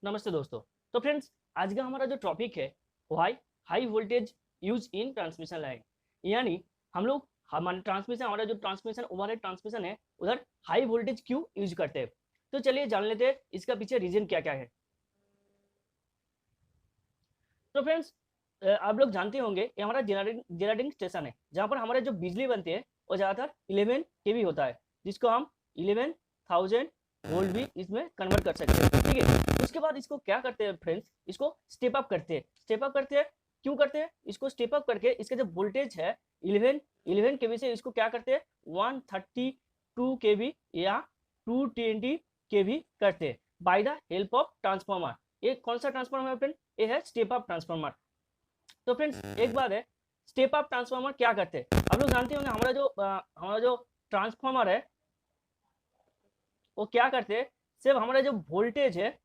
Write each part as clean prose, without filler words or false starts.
नमस्ते दोस्तों। तो फ्रेंड्स, आज का हमारा जो टॉपिक है वो high voltage use in transmission line. यानी हम लोग हमारे ट्रांसमिशन हमारा जो ट्रांसमिशन ओवरहेड ट्रांसमिशन है उधर हाई वोल्टेज क्यों यूज करते हैं। तो चलिए जान लेते हैं इसका पीछे रीजन क्या क्या है। तो फ्रेंड्स, आप लोग जानते होंगे ये हमारा जनरेटिंग स्टेशन है जहाँ पर हमारे जो बिजली बनती है वो ज़्यादातर 11 केवी होता है, जिसको हम 11,000 वोल्ट भी इसमें कन्वर्ट कर सकते हैं। ठीक है, उसके बाद इसको क्या करते हैं फ्रेंड्स, इसको स्टेप अप करते हैं। स्टेप अप करते हैं क्यों करते हैं, इसको स्टेप अप करके इसका जो वोल्टेज है 11 केवी से इसको क्या करते हैं 132 केवी या 220 केवी करते हैं by the help of transformer. ये कौन सा ट्रांसफार्मर है फ्रेंड, ये है स्टेप अप ट्रांसफार्मर। तो फ्रेंड्स एक बात है, स्टेप अप ट्रांसफार्मर क्या करते हैं आप लोग जानते होंगे। हमारा जो ट्रांसफार्मर है वो क्या करते हैं, सिर्फ हमारा जो वोल्टेज है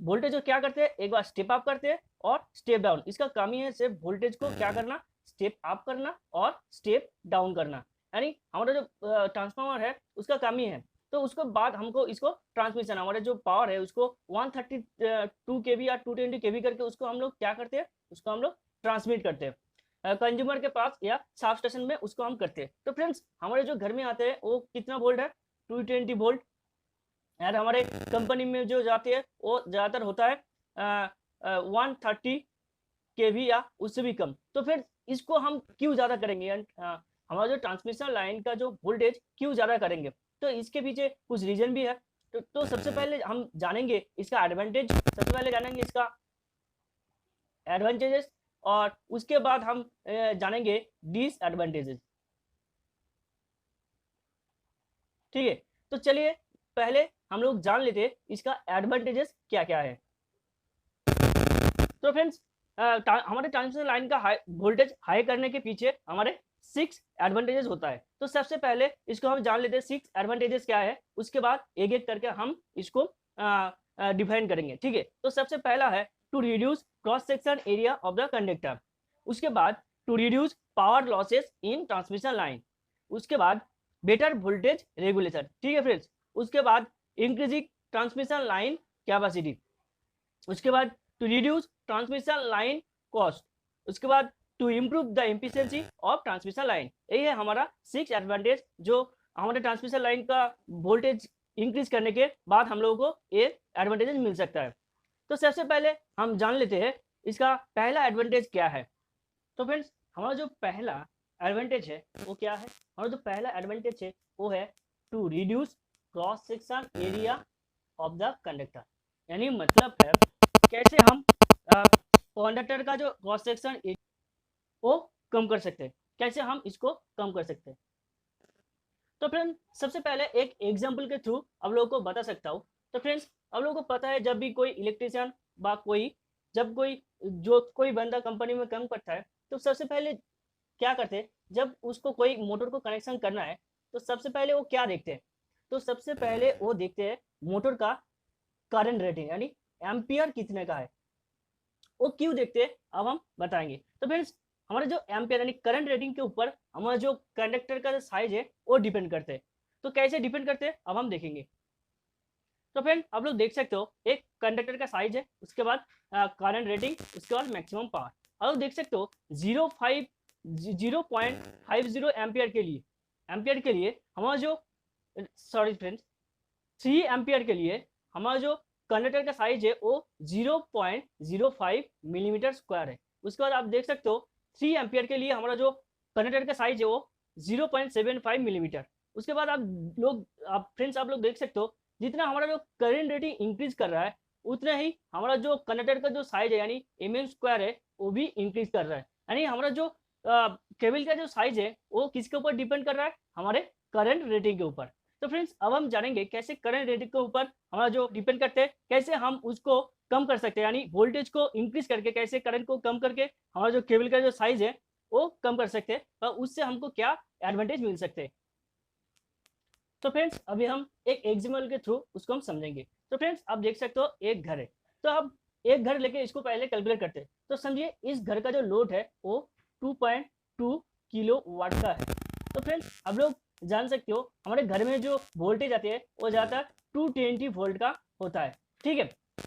वोल्टेज को क्या करते हैं एक बार स्टेप अप करते हैं और स्टेप डाउन। इसका काम ही है सिर्फ वोल्टेज को क्या करना, स्टेप अप करना और स्टेप डाउन करना। यानी हमारा जो ट्रांसफार्मर है उसका काम ही है। तो उसके बाद हमको इसको ट्रांसमिशन हमारे जो पावर है उसको 132 केवी या 220 केवी करके उसको हम लोग क्या करते हैं, उसको हम लोग ट्रांसमिट करते हैं कंज्यूमर के पास या सब स्टेशन में उसको हम करते हैं। तो फ्रेंड्स हमारे जो घर में आते हैं वो कितना वोल्ट है 220 वोल्ट। यार हमारे कंपनी में जो जाते हैं वो ज़्यादातर होता है 130 केवी या उससे भी कम। तो फिर इसको हम क्यों ज़्यादा करेंगे, हमारा जो ट्रांसमिशन लाइन का जो वोल्टेज क्यों ज़्यादा करेंगे, तो इसके पीछे कुछ रीजन भी है। तो सबसे पहले हम जानेंगे इसका एडवांटेज, सबसे पहले जानेंगे इसका एडवांटेजेस और उसके बाद हम जानेंगे डिसएडवांटेजेस। ठीक है, तो चलिए पहले हम लोग जान लेते हैं इसका एडवांटेजेस क्या क्या है। तो फ्रेंड्स हमारे ट्रांसमिशन लाइन का वोल्टेज हाई करने के पीछे हमारे 6 एडवांटेजेस होता है। तो सबसे पहले इसको हम जान लेते हैं 6 एडवांटेजेस क्या है, उसके बाद एक एक करके हम इसको डिफाइन करेंगे। ठीक है, तो सबसे पहला है to reduce cross section area of the conductor. उसके बाद to reduce power losses in transmission line. उसके बाद बेटर वोल्टेज रेगुलेशन। ठीक है फ्रेंड्स, उसके बाद इंक्रीजिंग ट्रांसमिशन लाइन कैपेसिटी। उसके बाद to reduce transmission line cost. उसके बाद to improve the efficiency of transmission line. यही है हमारा 6 एडवांटेज जो हमारे ट्रांसमिशन लाइन का वोल्टेज इंक्रीज करने के बाद हम लोगों को ये एडवांटेज मिल सकता है। तो सबसे पहले हम जान लेते हैं इसका पहला एडवांटेज क्या है। तो फ्रेंड्स हमारा जो पहला एडवांटेज है वो क्या है, हमारा जो पहला एडवांटेज है वो है to reduce cross section area of the conductor. यानी मतलब है कैसे हम कंडक्टर का जो क्रॉस सेक्शन वो कम कर सकते हैं, कैसे हम इसको कम कर सकते हैं। तो फ्रेंड सबसे पहले एक एग्जांपल के थ्रू आप लोगों को बता सकता हूँ। तो फ्रेंड्स आप लोगों को पता है जब भी कोई इलेक्ट्रिशियन बा कोई बंदा कंपनी में काम करता है तो सबसे पहले क्या करते हैं, जब उसको कोई मोटर को कनेक्शन करना है तो सबसे पहले वो क्या देखते हैं, तो सबसे पहले वो देखते हैं मोटर का करंट रेटिंग यानी एम्पियर कितने का है। वो क्यों देखते हैं अब हम बताएंगे। तो फ्रेंड्स हमारा जो एम्पियर यानी करंट रेटिंग के ऊपर हमारा जो कंडक्टर का जो साइज है वो डिपेंड करते हैं। तो कैसे डिपेंड करते हैं अब हम देखेंगे। तो फ्रेंड आप लोग देख सकते हो एक कंडक्टर का साइज है, उसके बाद करंट रेटिंग, उसके बाद मैक्सिमम पावर। आप लोग देख सकते हो 0.50 एम्पियर के लिए हमारा जो सॉरी फ्रेंड्स 3 एम्पियर के लिए हमारा जो कंडक्टर का साइज है वो 0.05 मिलीमीटर स्क्वायर है। उसके बाद आप देख सकते हो 3 एम्पियर के लिए हमारा जो कंडक्टर का साइज है वो 0.75 मिलीमीटर। उसके बाद आप लोग देख सकते हो जितना हमारा जो करंट रेटिंग इंक्रीज कर रहा है उतना ही हमारा जो कंडक्टर का जो साइज है यानी mm स्क्वायर है वो भी इंक्रीज कर रहा है। यानी हमारा जो केबल का जो साइज है वो किसके ऊपर डिपेंड कर रहा है, हमारे करंट रेटिंग के ऊपर। तो फ्रेंड्स अब हम जानेंगे कैसे करंट रेटिंग के ऊपर हमारा जो डिपेंड करते हैं कैसे हम उसको कम कर सकते हैं, यानी वोल्टेज को इंक्रीज करके कैसे करंट को कम करके हमारा जो केबल का जो साइज है वो कम कर सकते हैं और उससे हमको क्या एडवांटेज मिल सकते हैं। तो फ्रेंड्स अभी हम एक एग्जाम्पल के थ्रू उसको हम समझेंगे। तो फ्रेंड्स आप देख सकते हो एक घर है, तो अब एक घर लेके इसको पहले कैलकुलेट करते हैं। तो समझिए इस घर का जो लोड है वो 2.2 किलो वाट का है। तो फ्रेंड्स आप लोग जान सकते हो हमारे घर में जो वोल्टेज आती है वो ज़्यादातर 220 वोल्ट का होता है। ठीक है।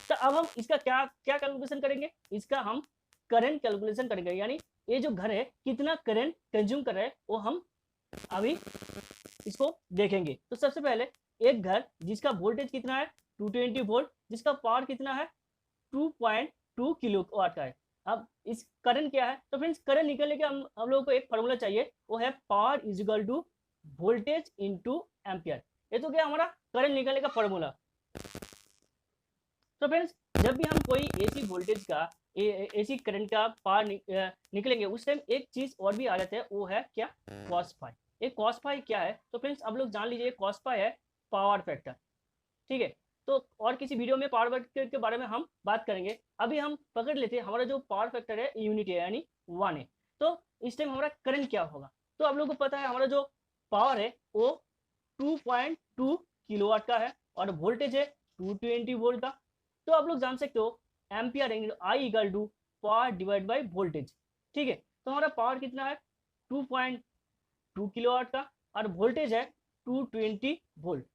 तो अब हम इसका क्या क्या कैलकुलेशन करेंगे, इसका हम करंट कैलकुलेशन करेंगे, यानी ये जो घर है कितना करंट कंज्यूम कर रहा है वो हम अभी इसको देखेंगे। तो सबसे पहले एक घर जिसका वोल्टेज कितना है 220 वोल्ट, जिसका पावर कितना है 2.2 किलोवाट का है। अब इस करंट क्या है, तो फ्रेंड्स करंट निकलने के हम लोगों को एक फॉर्मूला चाहिए, वो है power is equal to voltage into ampere. ये तो क्या हमारा करंट निकलने का फॉर्मूला। तो फ्रेंड्स जब भी हम कोई एसी वोल्टेज का एसी करंट का पावर निकलेंगे उस टाइम एक चीज और भी आ जाता है, वो है क्या कॉस फाई। ये कॉस फाई क्या है, तो फ्रेंड्स आप लोग जान लीजिए कॉस फाई है पावर फैक्टर। ठीक है, तो और किसी वीडियो में पावर फैक्टर के बारे में हम बात करेंगे। अभी हम पकड़ लेते हैं हमारा जो पावर फैक्टर है यूनिट है यानी 1 है। तो इस टाइम हमारा करंट क्या होगा, तो आप लोग को पता है हमारा जो पावर है वो 2.2 किलोवाट का है और वोल्टेज है 220 वोल्ट का। तो आप लोग जान सकते हो ampere I equal to power divide by voltage. ठीक है, तो हमारा पावर कितना है 2.2 किलोवाट का और वोल्टेज है 220 वोल्ट।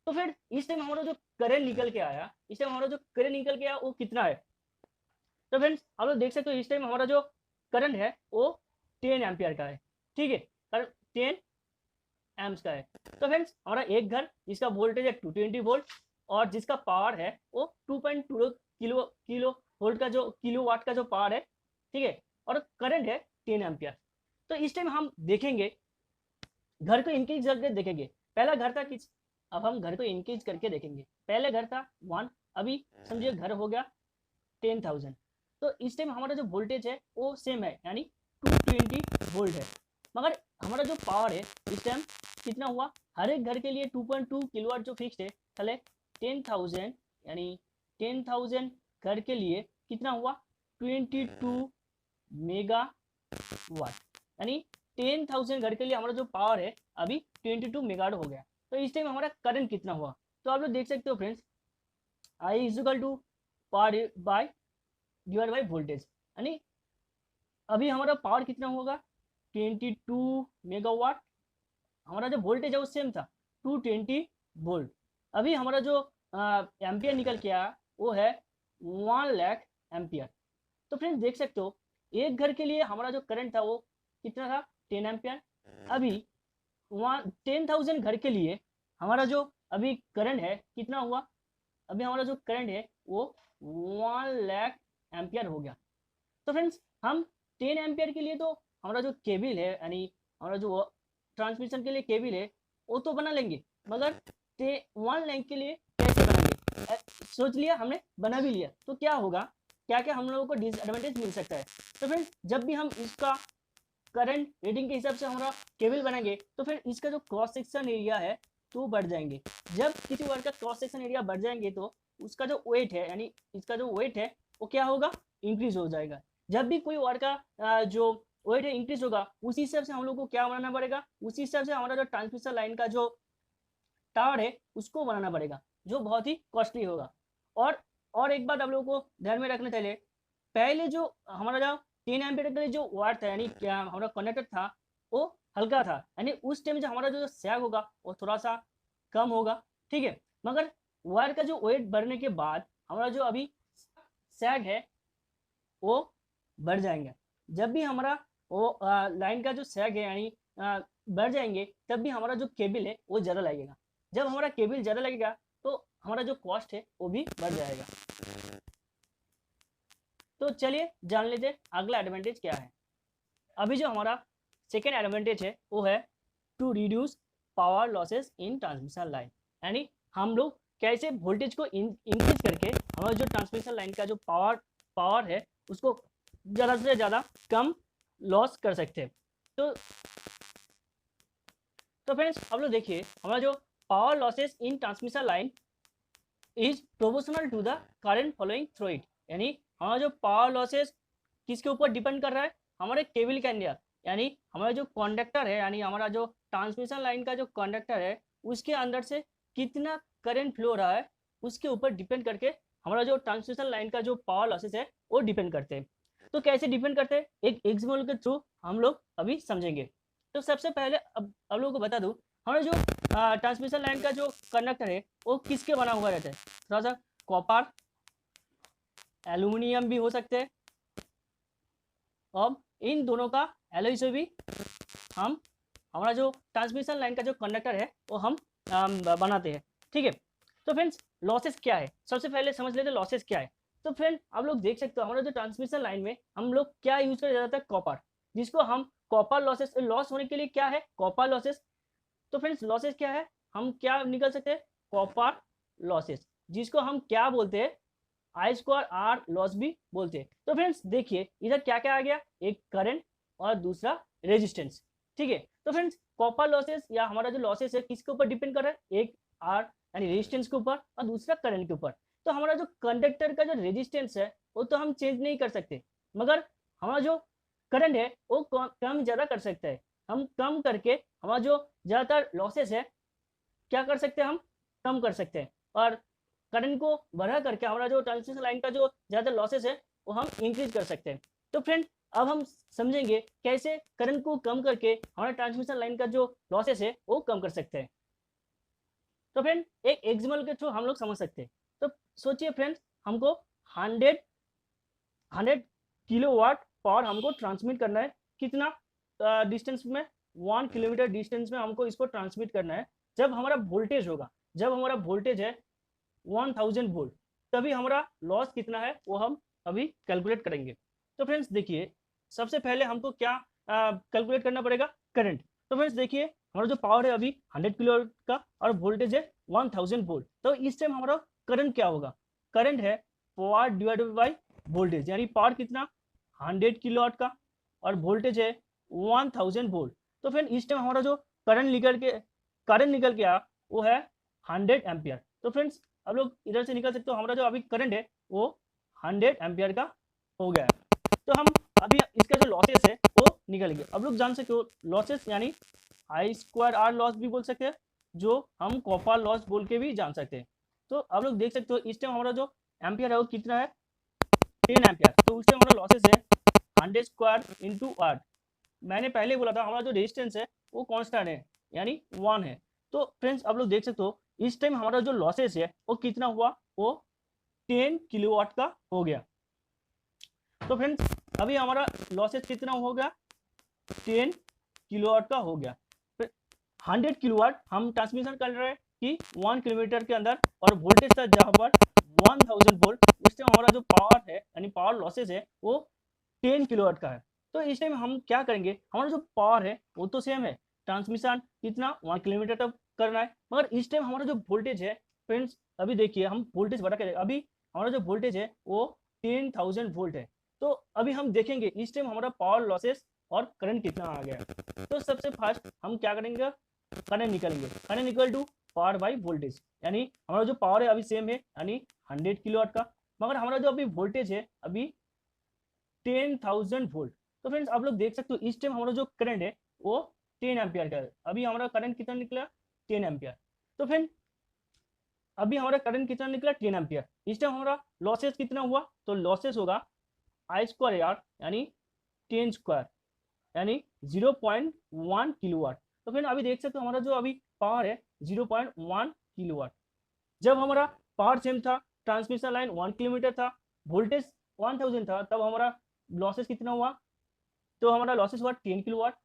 तो फिर इस टाइम हमारा जो करंट निकल के आया, इस टाइम हमारा जो करंट निकल के आया वो कितना है, तो फ्रेंड्स आप लोग देख सकते हो इस टाइम हमारा जो करंट है वो 10 एम्पियर का है। ठीक है, 10 एम्प्स का है। तो फ्रेंड्स हमारा एक घर जिसका वोल्टेज है 220 वोल्ट और जिसका पावर है वो 2.2 किलो वोल्ट का जो किलोवाट का जो पावर है। ठीक है, और करंट है 10 एम्पियर। तो इस टाइम हम देखेंगे घर को इंक्रीज करके देखेंगे। पहला घर था किस, अब हम घर को इंक्रीज करके देखेंगे। पहले घर था 1, अभी समझिए घर हो गया 10,000। तो इस टाइम हमारा जो वोल्टेज है वो सेम है यानी 220 वोल्ट है, मगर हमारा जो पावर है इस टाइम कितना हुआ, हर एक घर के लिए 2.2 किलोवाट जो फिक्स्ड है, चले 10,000 यानी 10,000 घर के लिए कितना हुआ 22 मेगावाट, यानी 10,000 घर के लिए हमारा जो पावर है अभी 22 मेगावाट हो गया। तो इस टाइम हमारा करंट कितना हुआ, तो आप लोग देख सकते हो friends I is equal to power by divide by voltage, यानी अभी हमारा पावर कितना होगा 22 मेगावाट, हमारा जो वोल्टेज है वो सेम था 220 वोल्ट। अभी हमारा जो एम्पियर निकल के आया वो है 1 लाख एम्पियर। तो फ्रेंड्स देख सकते हो एक घर के लिए हमारा जो करंट था वो कितना था 10 एम्पियर। अभी 10,000 घर के लिए हमारा जो अभी करंट है कितना हुआ, अभी हमारा जो करंट है वो 1 लाख एम्पियर हो गया। तो फ्रेंड्स हम 10 एम्पियर के लिए तो हमारा जो केबल है यानी हमारा जो ट्रांसमिशन के लिए केबल है वो तो बना लेंगे, मगर 1 लाख के लिए कैसे बनाएंगे, सोच लिया हमने बना भी लिया तो क्या होगा, क्या क्या हम लोगों को डिसएडवांटेज मिल सकता है। तो फ्रेंड्स जब भी हम इसका करंट रेटिंग के हिसाब से हमारा केबल बनाएंगे तो फिर इसका जो क्रॉस सेक्शन एरिया है तो बढ़ जाएंगे। जब किसी वायर का क्रॉस सेक्शन एरिया बढ़ जाएंगे तो उसका जो वेट है यानी इसका जो वेट है वो क्या होगा इंक्रीज हो जाएगा। जब भी कोई वायर का जो वेट है इंक्रीज होगा उसी हिसाब से हम लोग को क्या बनाना पड़ेगा, उसी हिसाब से हमारा जो ट्रांसमिशन लाइन का जो टावर है उसको बनाना पड़ेगा जो बहुत ही कॉस्टली होगा। और एक बात आप लोगों को ध्यान में रखना चाहिए, पहले जो हमारा जो 10 एम्पीयर के लिए जो वायर था यानी क्या हमारा कंडक्टर था वो हल्का था, यानी उस टाइम जो हमारा जो सैग होगा वो थोड़ा सा कम होगा। ठीक है, मगर वायर का जो वेट बढ़ने के बाद हमारा जो अभी सैग है वो बढ़ जाएंगे। जब भी हमारा वो लाइन का जो सैग है यानी बढ़ जाएंगे तब भी हमारा जो केबल है वो ज़्यादा लगेगा। जब हमारा केबल ज़्यादा लगेगा तो हमारा जो कॉस्ट है वो भी बढ़ जाएगा। तो चलिए जान लेते हैं अगला एडवांटेज क्या है। अभी जो हमारा सेकेंड एडवांटेज है वो है to reduce power losses in transmission line, यानी हम लोग कैसे वोल्टेज को इंक्रीज करके हमारा जो ट्रांसमिशन लाइन का जो पावर है उसको ज़्यादा से ज़्यादा कम लॉस कर सकते हैं। तो फ्रेंड्स आप लोग देखिए हमारा जो power losses in transmission line is proportional to the current flowing through it, यानी हमारा जो पावर लॉसेस किसके ऊपर डिपेंड कर रहा है, हमारे केबल के अंदर, यानी हमारा जो कंडक्टर है यानी हमारा जो ट्रांसमिशन लाइन का जो कंडक्टर है उसके अंदर से कितना करंट फ्लो हो रहा है उसके ऊपर डिपेंड करके हमारा जो ट्रांसमिशन लाइन का जो पावर लॉसेस है वो डिपेंड करते हैं। तो कैसे डिपेंड करते हैं एक एग्जाम्पल के थ्रू हम लोग अभी समझेंगे। तो सबसे पहले अब लोगों को बता दूं हमारा जो ट्रांसमिशन लाइन का जो कंडक्टर है वो किसके बना हुआ रहता है, थोड़ा सा कॉपर, एल्यूमिनियम भी हो सकते हैं। अब इन दोनों का एलॉय से भी हम हमारा जो ट्रांसमिशन लाइन का जो कंडक्टर है वो हम बनाते हैं। ठीक है, तो फ्रेंड्स लॉसेस क्या है, सबसे पहले समझ लेते हैं लॉसेस क्या है। तो फ्रेंड आप लोग देख सकते हो हमारा जो ट्रांसमिशन लाइन में हम लोग क्या यूज कर जाता है, कॉपर, जिसको हम कॉपर लॉसेस, लॉस होने के लिए क्या है, कॉपर लॉसेस। तो फ्रेंड्स लॉसेस क्या है, हम क्या निकल सकते हैं, कॉपर लॉसेस, जिसको हम क्या बोलते हैं, आई स्क्वायर आर लॉस भी बोलते हैं। तो फ्रेंड्स देखिए इधर क्या क्या आ गया, एक करंट और दूसरा रेजिस्टेंस। ठीक है, तो फ्रेंड्स कॉपर लॉसेस या हमारा जो लॉसेस है किसके ऊपर डिपेंड कर रहा है, एक आर यानी रेजिस्टेंस के ऊपर और दूसरा करंट के ऊपर। तो हमारा जो कंडक्टर का जो रेजिस्टेंस है वो तो हम चेंज नहीं कर सकते, मगर हमारा जो करंट है वो कम ज़्यादा कर सकता है। हम कम करके हमारा जो ज़्यादातर लॉसेस है क्या कर सकते हैं, हम कम कर सकते हैं, और करंट को बढ़ा करके हमारा जो ट्रांसमिशन लाइन का जो ज़्यादा लॉसेस है वो हम इंक्रीज कर सकते हैं। तो फ्रेंड अब हम समझेंगे कैसे करंट को कम करके हमारा ट्रांसमिशन लाइन का जो लॉसेस है वो कम कर सकते हैं। तो फ्रेंड एक एग्जाम्पल के थ्रू हम लोग समझ सकते हैं। तो सोचिए फ्रेंड्स, हमको 100 किलोवाट पावर हमको ट्रांसमिट करना है, कितना डिस्टेंस में, 1 किलोमीटर डिस्टेंस में हमको इसको ट्रांसमिट करना है। जब हमारा वोल्टेज होगा, जब हमारा वोल्टेज है 1000 वोल्ट, तभी हमारा लॉस कितना है वो हम अभी कैलकुलेट करेंगे। तो फ्रेंड्स देखिए सबसे पहले हमको क्या कैलकुलेट करना पड़ेगा, करंट। तो फ्रेंड्स देखिए हमारा जो पावर है अभी 100 किलो का और वोल्टेज है 1000 वोल्ट। तो इस टाइम हमारा करंट क्या होगा, करंट है पावर डिवाइडेड बाई वोल्टेज, यानी पावर कितना 100 किलो का और वोल्टेज है 1000 वोल्ट। तो फ्रेंड इस टाइम हमारा जो करंट निकल के आया वो है 100 एम्पियर। तो फ्रेंड्स अब लोग इधर से निकल सकते हो, हमारा जो अभी करंट है वो 100 एम्पियर का हो गया है। तो हम अभी इसका जो लॉसेस है वो निकल गया। अब लोग जान सकते हो लॉसेस यानी आई स्क्वायर आर लॉस भी बोल सकते हैं, जो हम कॉपर लॉस बोल के भी जान सकते हैं। तो अब लोग देख सकते हो इस टाइम हमारा जो एम्पियर है वो कितना है, 10 एम्पियर। तो उस टाइम हमारा लॉसेस है 100 स्क्वायर इंटू आर। मैंने पहले बोला था हमारा जो रेजिस्टेंस है वो कॉन्स्टेंट है यानी 1 है। तो फ्रेंड्स अब लोग देख सकते हो इस टाइम हमारा जो लॉसेस है वो कितना हुआ, वो 10 किलोवाट का हो गया। तो फ्रेंड्स अभी हमारा लॉसेस कितना हो गया, 10 किलोवाट का हो गया। 100 किलोवाट हम ट्रांसमिशन कर रहे हैं कि 1 किलोमीटर के अंदर, और वोल्टेज था जहाँ पर 1000 वोल्ट, उस टाइम हमारा जो पावर है यानी पावर लॉसेस है वो 10 किलोवाट का है। तो इस टाइम हम क्या करेंगे, हमारा जो पावर है वो तो सेम है, ट्रांसमिशन कितना 1 किलोमीटर तक करना है, मगर इस टाइम हमारा जो वोल्टेज है फ्रेंड्स, अभी देखिए हम वोल्टेज बढ़ा के, अभी हमारा जो वोल्टेज है वो 10,000 वोल्ट है। तो अभी हम देखेंगे इस टाइम हमारा पावर लॉसेस और करंट कितना आ गया। तो सबसे फर्स्ट हम क्या करेंगे, करंट निकालेंगे, current equal to power by voltage, यानी हमारा जो पावर है अभी सेम है यानी 100 किलोवाट का, मगर हमारा जो अभी वोल्टेज है अभी 10,000 वोल्ट। तो फ्रेंड्स आप लोग देख सकते हो इस टाइम हमारा जो करंट है वो 10 एम्पियर का है। अभी हमारा करंट कितना निकला, 10 एम्पियर। तो फ्रेंड अभी हमारा करंट कितना निकला, 10 एम्पियर। इस टाइम हमारा लॉसेस कितना हुआ, तो लॉसेस होगा आई स्क्वायर आर यानी 10 स्क्वायर यानी 0.1 किलोवाट। तो फ्रेंड अभी देख सकते हो हमारा जो अभी पावर है 0.1 किलोवाट। जब हमारा पावर सेम था, ट्रांसमिशन लाइन 1 किलोमीटर था, वोल्टेज 1000 था, तब हमारा लॉसेस कितना हुआ, तो हमारा लॉसेस हुआ 10 किलोवाट।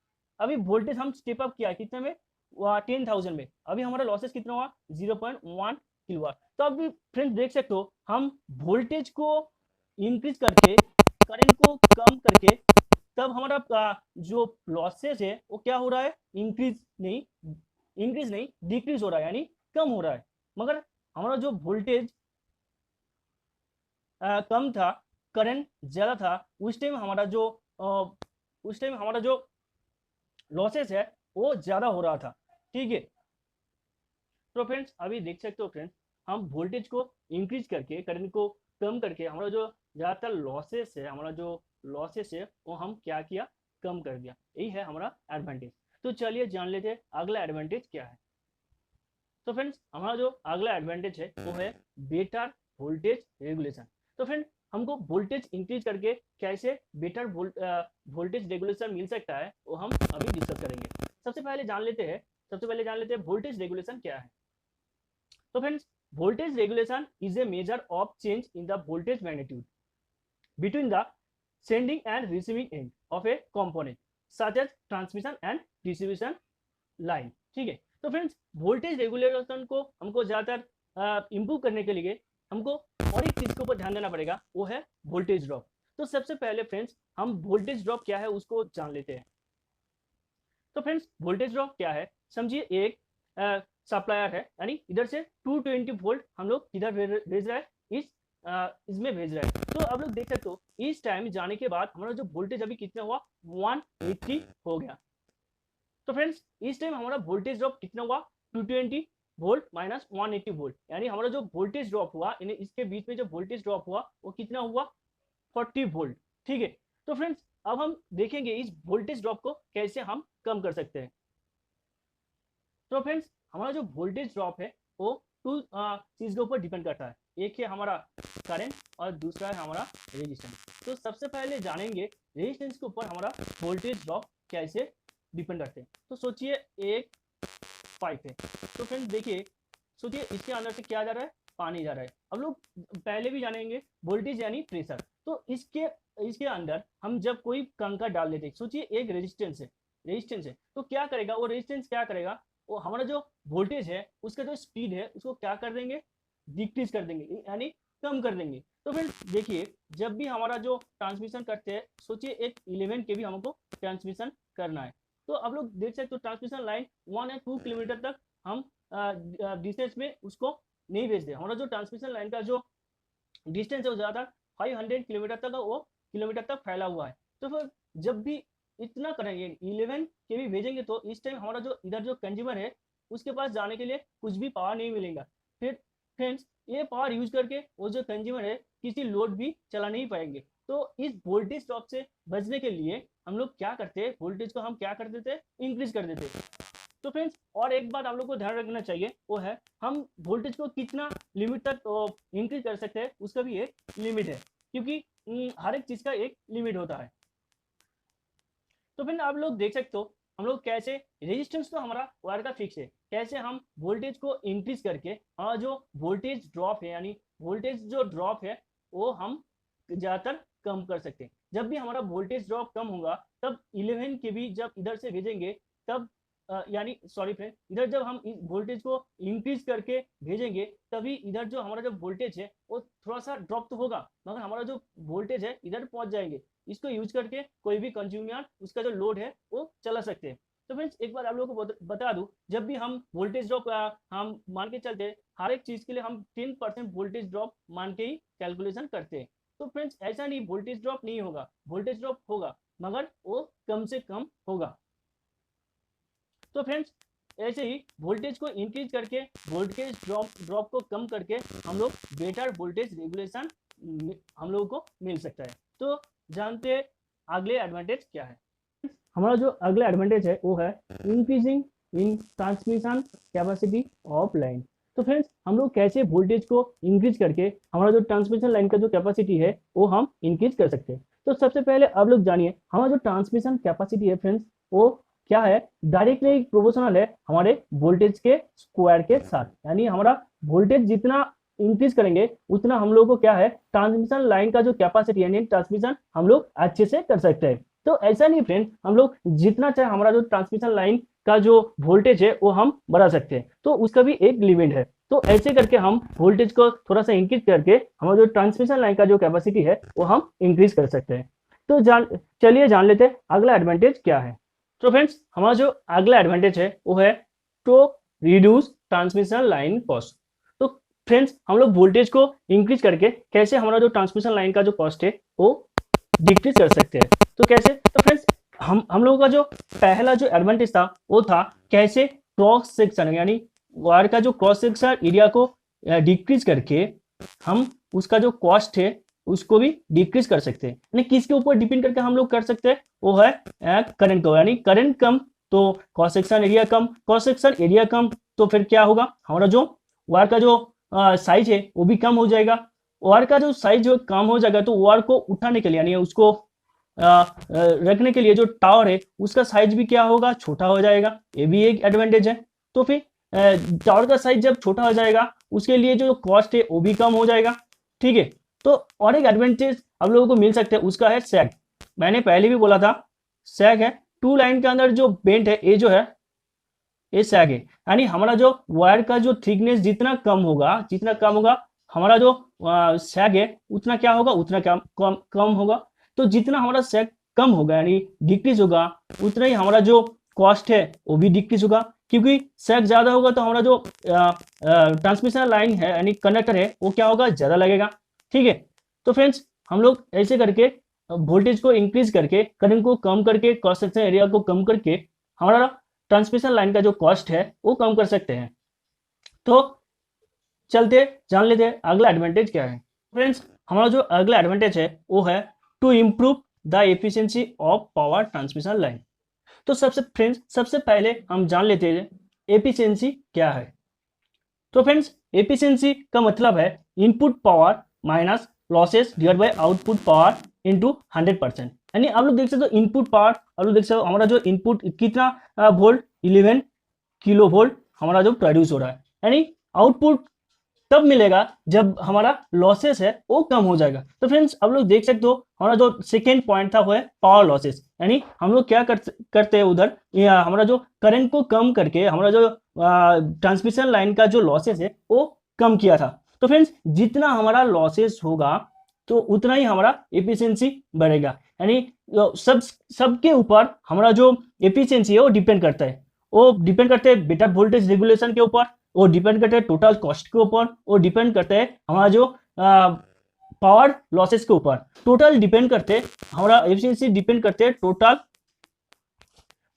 अभी वोल्टेज हम स्टेप अप किया कितने में, 10,000 में, अभी हमारा लॉसेस कितना हुआ 0.1 किलोवाट। तो अभी फ्रेंड्स देख सकते हो हम वोल्टेज को इंक्रीज करके करंट को कम करके तब हमारा जो लॉसेस है वो क्या हो रहा है, इंक्रीज नहीं डिक्रीज हो रहा है, यानी कम हो रहा है। मगर हमारा जो वोल्टेज कम था, करंट ज्यादा था, उस टाइम हमारा जो लॉसेस है वो ज्यादा हो रहा था। ठीक है, तो फ्रेंड्स अभी देख सकते हो फ्रेंड्स हम वोल्टेज को इंक्रीज करके करंट को कम करके हमारा जो ज़्यादातर लॉसेस है वो हम क्या किया, कम कर दिया। यही है हमारा एडवांटेज। तो चलिए जान लेते हैं अगला एडवांटेज क्या है। तो फ्रेंड्स हमारा जो अगला एडवांटेज है वो है बेटर वोल्टेज रेगुलेशन। तो फ्रेंड हमको वोल्टेज इंक्रीज करके कैसे बेटर वोल्टेज रेगुलेशन मिल सकता है वो हम अभी डिस्कस करेंगे। सबसे पहले जान लेते हैं वोल्टेज रेगुलेशन क्या है। तो friends voltage regulation is a measure of change in the voltage magnitude between the sending and receiving end of a component such as transmission and distribution line। ठीक है, तो फ्रेंड्स वोल्टेज रेगुलेशन को हमको ज़्यादातर improve करने के लिए हमको और एक चीज़ के ऊपर ध्यान देना पड़ेगा, वो है वोल्टेज ड्रॉप। तो सबसे पहले फ्रेंड्स हम वोल्टेज ड्रॉप क्या है उसको जान लेते हैं। तो फ्रेंड्स वोल्टेज ड्रॉप क्या है, समझिए एक सप्लायर है, यानी इधर से 220 वोल्ट हम लोग इधर भेज रहा है, इसमें भेज रहा है। तो अब लोग देख सकते हो इस टाइम जाने के बाद हमारा जो वोल्टेज अभी कितना हुआ 180 हो गया। तो फ्रेंड्स इस टाइम हमारा वोल्टेज ड्रॉप कितना हुआ 220 वोल्ट माइनस 180 वोल्ट, यानी हमारा जो वोल्टेज ड्रॉप हुआ इसके बीच में जो वोल्टेज ड्रॉप हुआ वो कितना हुआ 40 वोल्ट। ठीक है, तो फ्रेंड्स अब हम देखेंगे इस वोल्टेज ड्रॉप को कैसे हम कम कर सकते हैं। तो फ्रेंड्स हमारा जो वोल्टेज ड्रॉप है वो टू चीज के ऊपर डिपेंड करता है, एक है हमारा करंट और दूसरा है हमारा रेजिस्टेंस। तो सबसे पहले जानेंगे रेजिस्टेंस के ऊपर हमारा वोल्टेज ड्रॉप कैसे डिपेंड करते हैं। तो सोचिए एक पाइप है, तो फ्रेंड्स देखिए सोचिए इसके अंदर से क्या जा रहा है, पानी जा रहा है। अब लोग पहले भी जानेंगे वोल्टेज यानी प्रेशर। तो इसके अंदर हम जब कोई कंकर डाल देते हैं, सोचिए एक रेजिस्टेंस है, तो क्या करेगा वो रेजिस्टेंस, क्या करेगा वो हमारा जो वोल्टेज है उसका जो स्पीड है उसको क्या कर देंगे, डिक्रीज कर देंगे, यानी कम कर देंगे। तो फिर देखिए जब भी हमारा जो ट्रांसमिशन करते हैं, सोचिए एक 11 के भी हमको ट्रांसमिशन करना है, तो आप लोग देख सकते हो ट्रांसमिशन लाइन 1 या 2 किलोमीटर तक हम डिस्टेंस में उसको नहीं भेजते। हमारा जो ट्रांसमिशन लाइन का जो डिस्टेंस है वो ज़्यादा 500 किलोमीटर तक वो किलोमीटर तक फैला हुआ है। तो फिर जब भी इतना करेंगे 11 के भी भेजेंगे तो इस टाइम हमारा जो इधर जो कंज्यूमर है उसके पास जाने के लिए कुछ भी पावर नहीं मिलेगा। फिर फ्रेंड्स ये पावर यूज करके वो जो कंज्यूमर है किसी लोड भी चला नहीं पाएंगे। तो इस वोल्टेज ड्रॉप से बचने के लिए हम लोग क्या करते हैं, वोल्टेज को हम क्या कर देते हैं, इंक्रीज कर देते हैं। तो फ्रेंड्स और एक बात आप लोग को ध्यान रखना चाहिए वो है हम वोल्टेज को कितना लिमिट तक इंक्रीज कर सकते हैं, उसका भी एक लिमिट है, क्योंकि हर एक चीज़ का एक लिमिट होता है। तो फिर आप लोग देख सकते हो हम लोग कैसे, रेजिस्टेंस तो हमारा वायर का फिक्स है, कैसे हम वोल्टेज को इंक्रीज करके हमारा जो वोल्टेज ड्रॉप है, यानी वोल्टेज जो ड्रॉप है वो हम ज़्यादातर कम कर सकते हैं। जब भी हमारा वोल्टेज ड्रॉप कम होगा तब 11 के भी जब इधर से भेजेंगे तब यानी सॉरी फ्रेंड, इधर जब हम इस वोल्टेज को इंक्रीज करके भेजेंगे तभी इधर जो हमारा जो वोल्टेज है वो थोड़ा सा ड्रॉप तो होगा, मगर हमारा जो वोल्टेज है इधर पहुंच जाएंगे। इसको यूज करके कोई भी कंज्यूमर उसका जो लोड है वो चला सकते हैं। तो फ्रेंड्स एक बार आप लोगों को बता दूं, जब भी हम वोल्टेज ड्रॉप हम मान के चलते हैं, हर एक चीज़ के लिए हम 10% वोल्टेज ड्रॉप मान के ही कैलकुलेशन करते हैं। तो फ्रेंड्स ऐसा नहीं वोल्टेज ड्रॉप नहीं होगा, वोल्टेज ड्रॉप होगा मगर वो कम से कम होगा। तो फ्रेंड्स ऐसे ही वोल्टेज को इंक्रीज करके वोल्टेज ड्रॉप को कम करके हम लोग बेटर वोल्टेज रेगुलेशन हम लोगों को मिल सकता है। तो जानते हैं अगले एडवांटेज क्या है। हमारा जो अगला एडवांटेज है वो है increasing in transmission capacity of line. तो फ्रेंड्स हम लोग कैसे वोल्टेज को इंक्रीज करके हमारा जो ट्रांसमिशन लाइन का जो कैपेसिटी है वो हम इंक्रीज कर सकते हैं। तो सबसे पहले आप लोग जानिए हमारा जो ट्रांसमिशन कैपेसिटी है फ्रेंड्स वो क्या है, डायरेक्टली प्रोपोर्शनल है हमारे वोल्टेज के स्क्वायर के साथ, यानी हमारा वोल्टेज जितना इंक्रीज करेंगे उतना हम लोग को क्या है ट्रांसमिशन लाइन का जो कैपेसिटी यानी ट्रांसमिशन हम लोग अच्छे से कर सकते हैं। तो ऐसा नहीं फ्रेंड, हम लोग जितना चाहे हमारा जो ट्रांसमिशन लाइन का जो वोल्टेज है वो हम बढ़ा सकते हैं, तो उसका भी एक लिमिट है। तो ऐसे करके हम वोल्टेज को थोड़ा सा इंक्रीज करके हमारा जो ट्रांसमिशन लाइन का जो कैपेसिटी है वो हम इंक्रीज कर सकते हैं। तो चलिए जान लेते हैं अगला एडवांटेज क्या है। तो फ्रेंड्स हमारा जो अगला एडवांटेज है वो है to reduce transmission line cost. तो फ्रेंड्स हम लोग वोल्टेज को इंक्रीज करके कैसे हमारा जो ट्रांसमिशन लाइन का जो कॉस्ट है वो डिक्रीज कर सकते हैं। तो कैसे, तो फ्रेंड्स हम लोगों का जो पहला जो एडवांटेज था वो था कैसे क्रॉस सेक्शन यानी वायर का जो क्रॉस सेक्शन एरिया को डिक्रीज करके हम उसका जो कॉस्ट है उसको भी डिक्रीज कर सकते हैं। यानी किसके ऊपर डिपेंड करके हम लोग कर सकते हैं, वो है करंट को, यानी करंट कम तो क्रॉस सेक्शन एरिया कम, क्रॉस सेक्शन एरिया कम तो फिर क्या होगा, हमारा जो वायर का जो साइज है वो भी कम हो जाएगा। वायर का जो साइज जो कम हो जाएगा तो वायर को उठाने के लिए यानी उसको रखने के लिए जो टावर है उसका साइज भी क्या होगा, छोटा हो जाएगा। ये भी एक एडवांटेज है। तो फिर टावर का साइज जब छोटा हो जाएगा उसके लिए जो कॉस्ट है वो भी कम हो जाएगा। ठीक है, तो और एक एडवांटेज आप लोगों को मिल सकता है, उसका है सैग। मैंने पहले भी बोला था सैग है, टू लाइन के अंदर जो बेंट है ये जो है ये सैग है, यानी हमारा जो वायर का जो थिकनेस जितना कम होगा हमारा जो सैग है उतना क्या होगा, उतना कम होगा। तो जितना हमारा सैग कम होगा यानी डिक्रीज होगा, उतना ही हमारा जो कॉस्ट है वो भी डिक्रीज होगा, क्योंकि सैग ज्यादा होगा तो हमारा जो ट्रांसमिशन लाइन है यानी कंडक्टर है वो क्या होगा, ज्यादा लगेगा। ठीक है, तो फ्रेंड्स हम लोग ऐसे करके वोल्टेज को इंक्रीज करके, करंट को कम करके, क्रॉस सेक्शन एरिया को कम करके हमारा ट्रांसमिशन लाइन का जो कॉस्ट है वो कम कर सकते हैं। तो चलते जान लेते हैं अगला एडवांटेज क्या है। फ्रेंड्स हमारा जो अगला एडवांटेज है वो है to improve the efficiency of power transmission line. तो सबसे पहले हम जान लेते हैं एफिशिएंसी क्या है। तो फ्रेंड्स एफिशिएंसी का मतलब है input power minus losses divide by output power into 100%। यानी आप लोग देख सकते हो इनपुट पावर, आप लोग देख सकते हो हमारा जो इनपुट कितना वोल्ट 11 किलो वोल्ट हमारा जो प्रोड्यूस हो रहा है, यानी आउटपुट तब मिलेगा जब हमारा लॉसेस है वो कम हो जाएगा। तो फ्रेंड्स आप लोग देख सकते हो हमारा जो सेकेंड पॉइंट था वो है पावर लॉसेस, यानी हम लोग क्या करते हैं उधर, हमारा जो करंट को कम करके हमारा जो ट्रांसमिशन लाइन का जो लॉसेस है वो कम किया था। तो फ्रेंड्स जितना हमारा लॉसेस होगा तो उतना ही हमारा एफिशिएंसी बढ़ेगा, यानी सबके ऊपर हमारा जो एफिशिएंसी है वो डिपेंड करता है। वो डिपेंड करते हैं बेटर वोल्टेज रेगुलेशन के ऊपर, वो डिपेंड करते हैं टोटल कॉस्ट के ऊपर, वो डिपेंड करते हैं हमारा जो पावर लॉसेस के ऊपर। टोटल डिपेंड करते हैं हमारा एफिशिएंसी डिपेंड करते हैं टोटल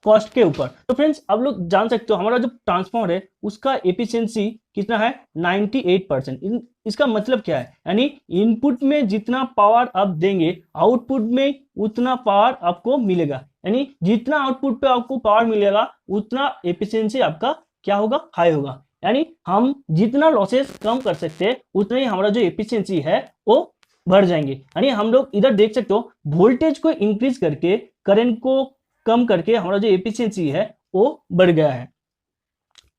कॉस्ट के ऊपर। तो फ्रेंड्स आप लोग जान सकते हो हमारा जो ट्रांसफॉर्मर है उसका एफिशिएंसी कितना है, 98%। इसका मतलब क्या है, यानी इनपुट में जितना पावर आप देंगे आउटपुट में उतना पावर आपको मिलेगा, यानी जितना आउटपुट पे आपको पावर मिलेगा उतना एफिशिएंसी आपका क्या होगा, हाई होगा। यानी हम जितना लॉसेस कम कर सकते हैं उतना ही हमारा जो एफिशिएंसी है वो बढ़ जाएंगे। यानी हम लोग इधर देख सकते हो वोल्टेज को इंक्रीज करके करंट को कम करके हमारा जो एफिशिएंसी है वो बढ़ गया है।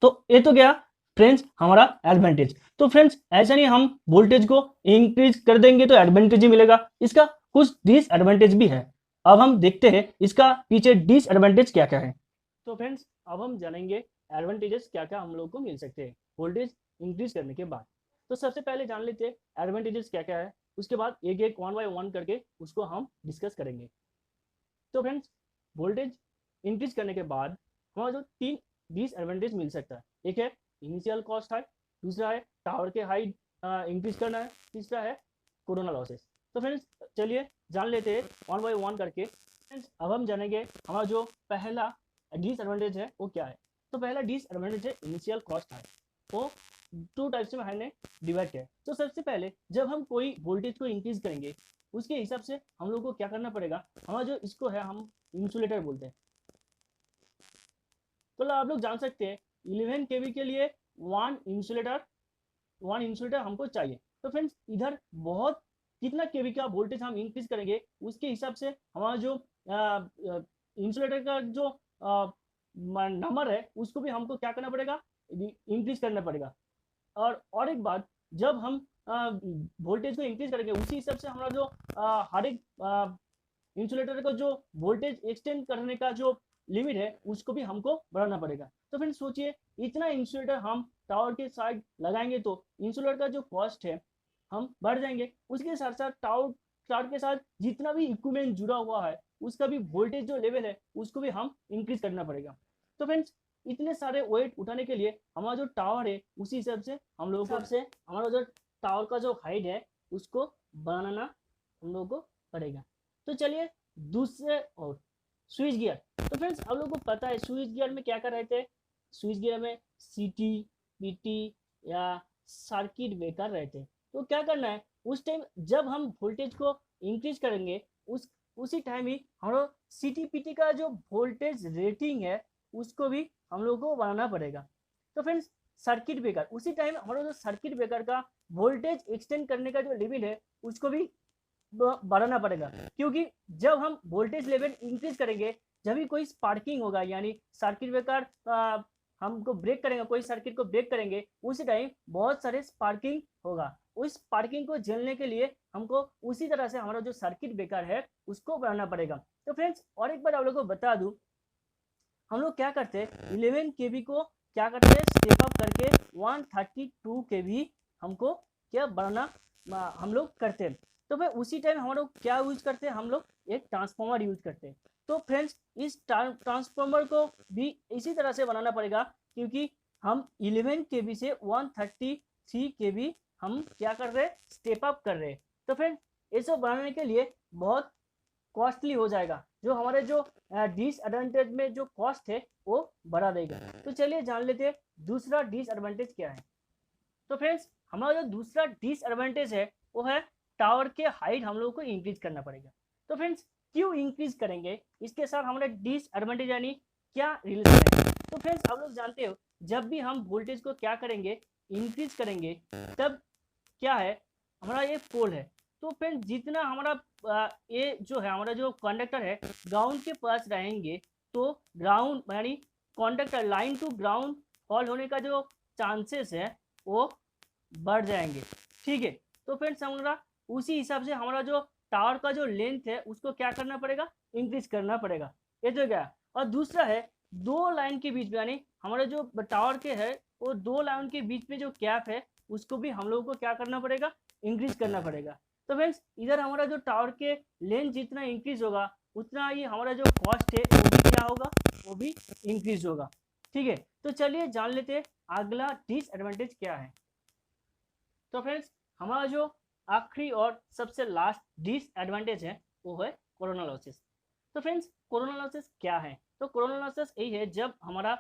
तो ये तो गया फ्रेंड्स हमारा एडवांटेज। तो फ्रेंड्स ऐसा नहीं हम वोल्टेज को इंक्रीज कर देंगे तो एडवांटेज ही मिलेगा, इसका कुछ डिसएडवांटेज भी है। अब हम देखते हैं इसका पीछे डिसएडवांटेज क्या क्या है। तो फ्रेंड्स अब हम जानेंगे एडवांटेजेस क्या क्या हम लोग को मिल सकते हैं वोल्टेज इंक्रीज करने के बाद। तो सबसे पहले जान लेते हैं एडवांटेजेस क्या क्या है, उसके बाद एक एक वन बाय वन करके उसको हम डिस्कस करेंगे। तो फ्रेंड्स वोल्टेज इंक्रीज करने के बाद हमारा जो 3 डिसएडवांटेज मिल सकता है, एक है इनिशियल कॉस्ट हाई, दूसरा है टावर के हाइट इंक्रीज करना है, तीसरा है कोरोना लॉसेस। तो फ्रेंड्स चलिए जान लेते हैं वन बाय वन करके। फ्रेंड्स अब हम जानेंगे हमारा जो पहला डिसएडवांटेज है वो क्या है। तो पहला डिसएडवांटेज है इनिशियल कॉस्ट हाई, वो 2 टाइप्स में हमने डिवाइड किया है। तो सबसे पहले जब हम कोई वोल्टेज को इंक्रीज करेंगे उसके हिसाब से हम लोग को क्या करना पड़ेगा, हमारा जो इसको है हम इंसुलेटर बोलते हैं। तो आप लोग जान सकते हैं 11 केवी के लिए वन इंसुलेटर हमको चाहिए। तो फ्रेंड्स इधर बहुत कितना केवी का वोल्टेज हम इंक्रीज करेंगे उसके हिसाब से हमारा जो इंसुलेटर का जो नंबर है उसको भी हमको क्या करना पड़ेगा, इंक्रीज करना पड़ेगा। और एक बात, जब हम वोल्टेज को इंक्रीज करेंगे उसी हिसाब से हमारा जो हर एक इंसुलेटर का जो वोल्टेज एक्सटेंड करने का जो लिमिट है उसको भी हमको बढ़ाना पड़ेगा। तो फ्रेंड्स सोचिए इतना इंसुलेटर हम टावर के साइड लगाएंगे तो इंसुलेटर का जो कॉस्ट है हम बढ़ जाएंगे, उसके साथ साथ टावर के साथ जितना भी इक्विपमेंट जुड़ा हुआ है उसका भी वोल्टेज जो लेवल है उसको भी हम इंक्रीज करना पड़ेगा। तो फ्रेंड्स इतने सारे वेट उठाने के लिए हमारा जो टावर है उसी हिसाब से हम लोगों को हमारा जो टावर का जो हाइट है उसको बनाना हम लोगों को पड़ेगा। तो चलिए दूसरे और स्विच गियर। तो फ्रेंड्स आप लोगों को पता है स्विच गियर में क्या कर रहे थे, स्विच गियर में सीटी पीटी या सर्किट ब्रेकर रहते। तो क्या करना है उस टाइम जब हम वोल्टेज को इंक्रीज करेंगे उसी टाइम ही हमारा सीटी पीटी का जो वोल्टेज रेटिंग है उसको भी हम लोग को बढ़ाना पड़ेगा। तो फ्रेंड्स सर्किट ब्रेकर उसी टाइम हमारा जो सर्किट ब्रेकर का वोल्टेज एक्सटेंड करने का जो लिमिट है उसको भी बढ़ाना पड़ेगा, क्योंकि जब हम वोल्टेज लेवल इंक्रीज करेंगे जब भी कोई स्पार्किंग होगा यानी सर्किट ब्रेकर हमको ब्रेक करेंगे, कोई सर्किट को ब्रेक करेंगे, उसी टाइम बहुत सारे स्पार्किंग होगा। उस स्पार्किंग को झेलने के लिए हमको उसी तरह से हमारा जो सर्किट ब्रेकर है उसको बनाना पड़ेगा। तो फ्रेंड्स और एक बार आप लोगों को बता दूं, हम लोग क्या करते हैं 11 kV को क्या करते हैं स्टेप अप करके 132 kV हमको क्या बनाना हम लोग करते हैं। तो फिर उसी टाइम हम लोग क्या यूज करते हैं, हम लोग एक ट्रांसफार्मर यूज करते हैं। तो फ्रेंड्स इस ट्रांसफार्मर को भी इसी तरह से बनाना पड़ेगा, क्योंकि हम 11 kV से 133 kV हम क्या कर रहे हैं स्टेप अप कर रहे हैं। तो फ्रेंड्स ये सब बनाने के लिए बहुत कॉस्टली हो जाएगा, जो हमारे जो डिसएडवांटेज में जो कॉस्ट है वो बढ़ा देगा। तो चलिए जान लेते हैं दूसरा डिसएडवांटेज क्या है। तो फ्रेंड्स हमारा जो दूसरा डिसएडवांटेज है वो है टावर के हाइट हम लोगों को इंक्रीज करना पड़ेगा। तो फ्रेंड्स क्यों इंक्रीज करेंगे, इसके साथ हमारा डिसएडवांटेज यानी क्या रिलेशन है। तो फ्रेंड्स आप लोग जानते हो जब भी हम वोल्टेज को क्या करेंगे इंक्रीज करेंगे, तब क्या है हमारा ये पोल है। तो फ्रेंड जितना हमारा ये जो है हमारा जो कंडक्टर है ग्राउंड के पास रहेंगे, तो ग्राउंड यानी conductor line to ground fall होने का जो चांसेस है वो बढ़ जाएंगे। ठीक है, तो फ्रेंड्स हमारा उसी हिसाब से हमारा जो टावर का जो लेंथ है उसको क्या करना पड़ेगा इंक्रीज करना पड़ेगा। ये तो क्या, और दूसरा है दो लाइन के बीच में यानी हमारा जो टावर के है वो दो लाइन के बीच में जो गैप है उसको भी हम लोगों को क्या करना पड़ेगा इंक्रीज करना पड़ेगा। तो फ्रेंड्स इधर हमारा जो टावर के लेंथ जितना इंक्रीज होगा उतना ही हमारा जो कॉस्ट है वो भी क्या होगा वो भी इंक्रीज होगा। ठीक है, तो चलिए जान लेते हैं अगला डिसएडवांटेज क्या है। तो फ्रेंड्स हमारा जो आखिरी और सबसे लास्ट डिसएडवांटेज है वो है कोरोना लॉसेस। तो फ्रेंड्स कोरोना लॉसेस क्या है, तो कोरोना लॉसेस यही है जब हमारा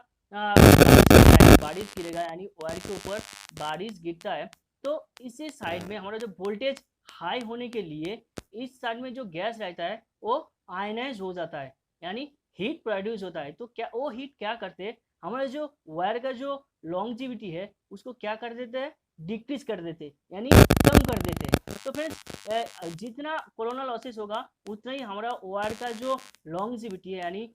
बारिश गिरेगा यानी वायर के ऊपर बारिश गिरता है, तो इसी साइड में हमारा जो वोल्टेज हाई होने के लिए इस साइड में जो गैस रहता है वो आयनाइज हो जाता है, यानी हीट प्रोड्यूस होता है। तो क्या वो हीट क्या करते हैं हमारे जो वायर का जो लॉन्जिविटी है उसको क्या कर देते हैं डिक्रीज कर देते यानी कम कर देते हैं। तो फ्रेंड्स जितना कोरोना लॉसेस होगा उतना ही हमारा वायर का जो लॉन्जिविटी है यानी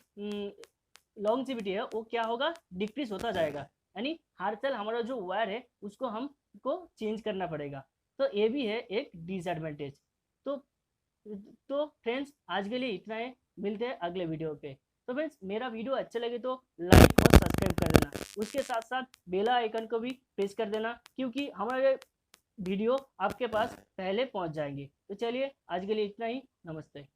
लॉन्जिविटी है वो क्या होगा डिक्रीज होता जाएगा, यानी हर साल हमारा जो वायर है उसको हमको चेंज करना पड़ेगा। तो ये भी है एक डिसएडवांटेज। तो फ्रेंड्स आज के लिए इतना है, मिलते हैं अगले वीडियो पे। तो फ्रेंड्स मेरा वीडियो अच्छा लगे तो लाइक और सब्सक्राइब कर देना, उसके साथ साथ बेल आइकन को भी प्रेस कर देना, क्योंकि हमारे वीडियो आपके पास पहले पहुंच जाएंगे। तो चलिए आज के लिए इतना ही, नमस्ते।